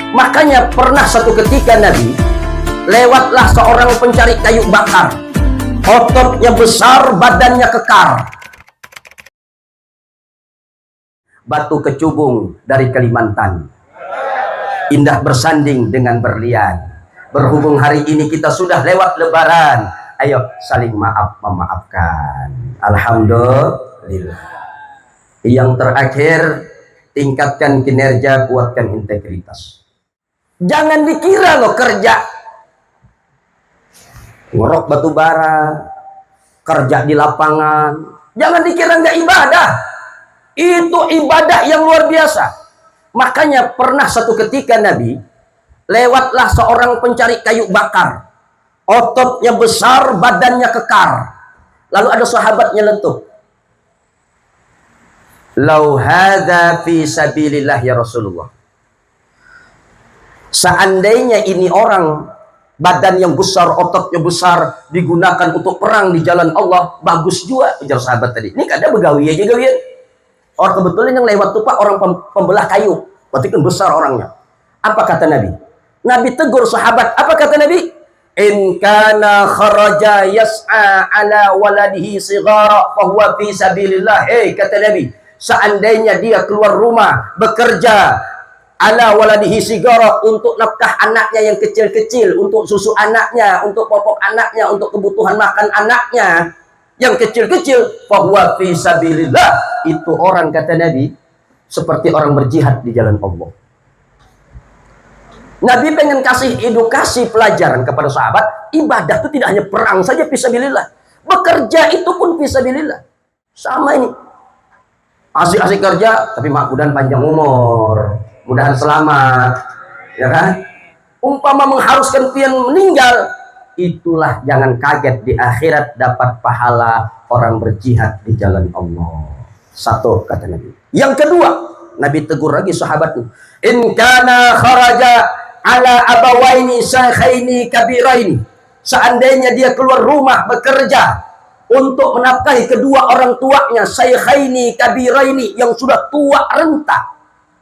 Makanya pernah satu ketika Nabi lewatlah seorang pencari kayu bakar, ototnya besar, badannya kekar, batu kecubung dari Kalimantan, indah bersanding dengan berlian. Berhubung hari ini kita sudah lewat Lebaran, ayo saling maaf memaafkan. Alhamdulillah. Yang terakhir, tingkatkan kinerja, kuatkan integritas. Jangan dikira lo kerja ngorok batu bara, kerja di lapangan, jangan dikira nggak ibadah. Itu ibadah yang luar biasa. Makanya pernah satu ketika Nabi lewatlah seorang pencari kayu bakar, ototnya besar, badannya kekar. Lalu ada sahabat nyeletuk, "Lau hadza fi sabilillah ya Rasulullah." Seandainya ini orang badan yang besar, ototnya besar, digunakan untuk perang di jalan Allah, bagus juga. Ujar sahabat tadi, ini kadang begawi aja gawian. Orang kebetulan yang lewat tuh Pak, orang pembelah kayu, berarti kan besar orangnya. Apa kata Nabi? Nabi tegur sahabat, apa kata Nabi? In kana kharaja yas'a ala waladihi sighara fahuwa fi sabilillah. Hei, kata Nabi, seandainya dia keluar rumah bekerja ala waladihi sigara, untuk nafkah anaknya yang kecil-kecil, untuk susu anaknya, untuk popok anaknya, untuk kebutuhan makan anaknya yang kecil-kecil, fahuwa fi sabilillah, itu orang, kata Nabi, seperti orang berjihad di jalan Allah. Nabi pengen kasih edukasi pelajaran kepada sahabat, ibadah itu tidak hanya perang saja fi sabilillah, bekerja itu pun fi sabilillah. Sama ini, asik-asik kerja tapi mudah-mudahan panjang umur, mudahan selamat, ya kan? Umpama mengharuskan pian meninggal, itulah jangan kaget di akhirat dapat pahala orang berjihad di jalan Allah. Satu, kata Nabi. Yang kedua, Nabi tegur lagi sahabatnya, in kana kharaja ala abawaini shaykhaini kabiraini, seandainya dia keluar rumah bekerja untuk menafkahi kedua orang tuanya, shaykhaini kabiraini, yang sudah tua renta.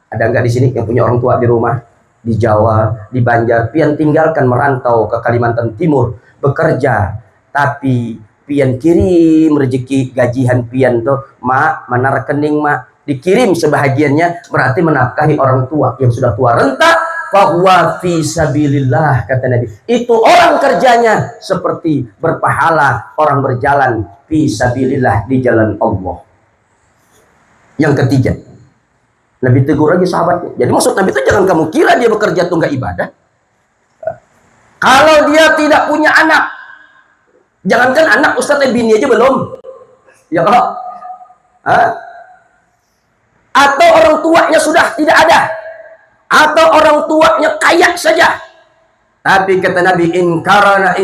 Ada nggak di sini yang punya orang tua di rumah, di Jawa, di Banjar, pian tinggalkan merantau ke Kalimantan Timur bekerja, tapi pian kirim rezeki gajian pian tuh, mak, mana rekening mak, dikirim sebahagiannya, berarti menafkahi orang tua yang sudah tua renta, fahuwa fi sabilillah, kata Nabi. Itu orang kerjanya seperti berpahala orang berjalan fi sabilillah, di jalan Allah. Yang ketiga, Nabi tegur lagi sahabatnya. Jadi maksud Nabi itu jangan kamu kira dia bekerja itu nggak ibadah. Kalau dia tidak punya anak, jangankan anak, Ustadz, bini aja belum, ya kalau atau orang tuanya sudah tidak ada, atau orang tuanya kaya saja, tapi kata Nabi, in kana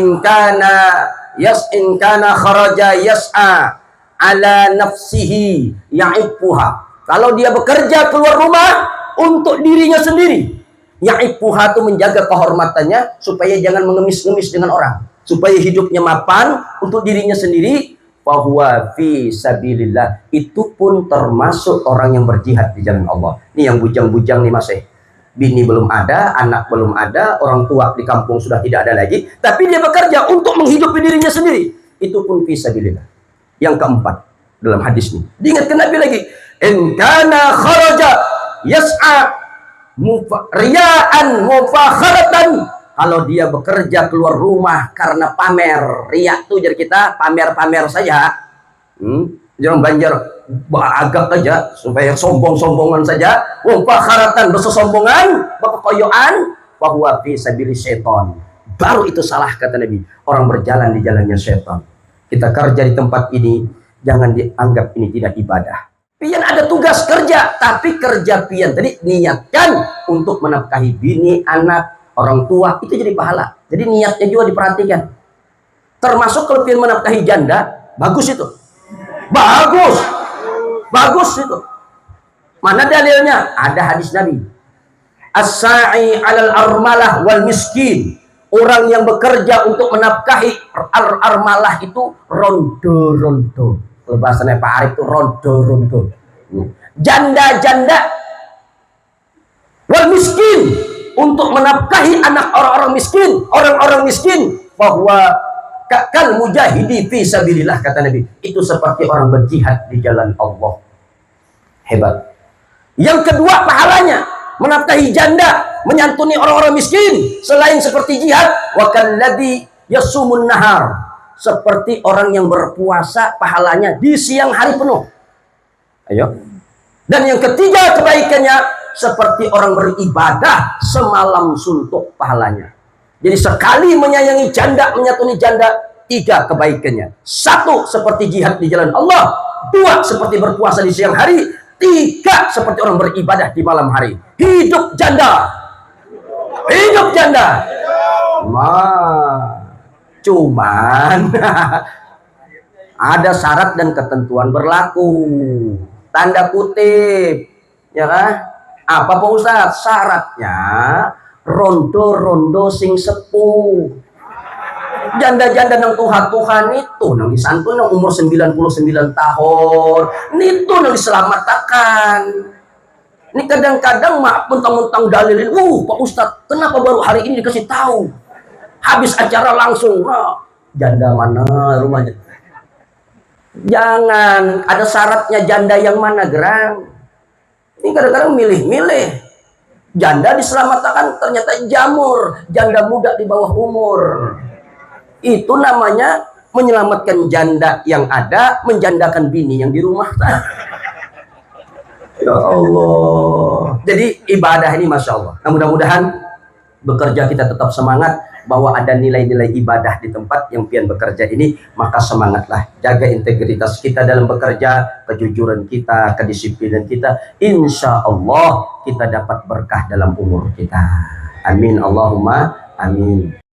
kharaja yas'a ala nafsihi ya'ifuha, kalau dia bekerja keluar rumah untuk dirinya sendiri, ya'ifuha itu menjaga kehormatannya supaya jangan mengemis-ngemis dengan orang, supaya hidupnya mapan untuk dirinya sendiri, fahuwa fi sabilillah, itu pun termasuk orang yang berjihad di jalan Allah. Ini yang bujang-bujang nih masih, bini belum ada, anak belum ada, orang tua di kampung sudah tidak ada lagi, tapi dia bekerja untuk menghidupi dirinya sendiri, itu pun fi sabilillah. Yang keempat, dalam hadis ini diingatkan Nabi lagi, in kana kharaja yas'a riya'an mufakharatan, kalau dia bekerja keluar rumah karena pamer, riya tuh jadi kita pamer-pamer saja, jangan Banjar agak aja supaya sombong-sombongan saja, mufakharatan, bersombongan, berkekoyokan, bahwa fi sabili syaitan, baru itu salah, kata Nabi, orang berjalan di jalannya syaitan. Kita kerja di tempat ini, jangan dianggap ini tidak ibadah. Pian ada tugas kerja, tapi kerja pian tadi niatkan untuk menafkahi bini, anak, orang tua, itu jadi pahala. Jadi niatnya juga diperhatikan. Termasuk kalau pian menafkahi janda, bagus itu. Bagus. Bagus itu. Mana dalilnya? Ada hadis Nabi. As-sa'i 'alal armalah wal miskin. Orang yang bekerja untuk menafkahi armalah itu rondo-rondo. Kalau bahasanya Pak Arif itu rondo-rondo. Janda-janda wal miskin, untuk menafkahi anak orang-orang miskin, bahwa kal mujahidi fi sabilillah, kata Nabi, itu seperti orang berjihad di jalan Allah. Hebat. Yang kedua, pahalanya menafkahi janda, menyantuni orang-orang miskin, selain seperti jihad, wa kalladzi yasumun nahar, seperti orang yang berpuasa, pahalanya di siang hari penuh. Ayo. Dan yang ketiga kebaikannya, seperti orang beribadah semalam suntuk, pahalanya. Jadi sekali menyayangi janda, menyantuni janda, 3 kebaikannya. 1, seperti jihad di jalan Allah. 2, seperti berpuasa di siang hari. 3, seperti orang beribadah di malam hari. Hidup janda. Hidup janda. Cuman ada syarat dan ketentuan berlaku. Tanda kutip. Ya kan? Apa Pak Ustaz? Syaratnya rondo-rondo sing sepuh. Janda-janda nang Tuhan itu nang disantun nang umur 99 tahun. Itu nang diselamatkan. Ini kadang-kadang mak mentang-mentang dalilin, Pak Ustaz, kenapa baru hari ini dikasih tahu? Habis acara langsung, janda mana rumahnya? Jangan, ada syaratnya janda yang mana, Gerang. Ini kadang-kadang milih-milih. Janda diselamatkan ternyata jamur, janda muda di bawah umur. Itu namanya menyelamatkan janda yang ada, menjandakan bini yang di rumah. Ya Allah. Jadi ibadah ini Masya Allah. Nah, mudah-mudahan bekerja kita tetap semangat, bahwa ada nilai-nilai ibadah di tempat yang pian bekerja ini. Maka semangatlah, jaga integritas kita dalam bekerja, kejujuran kita, kedisiplinan kita. Insya Allah kita dapat berkah dalam umur kita. Amin Allahumma amin.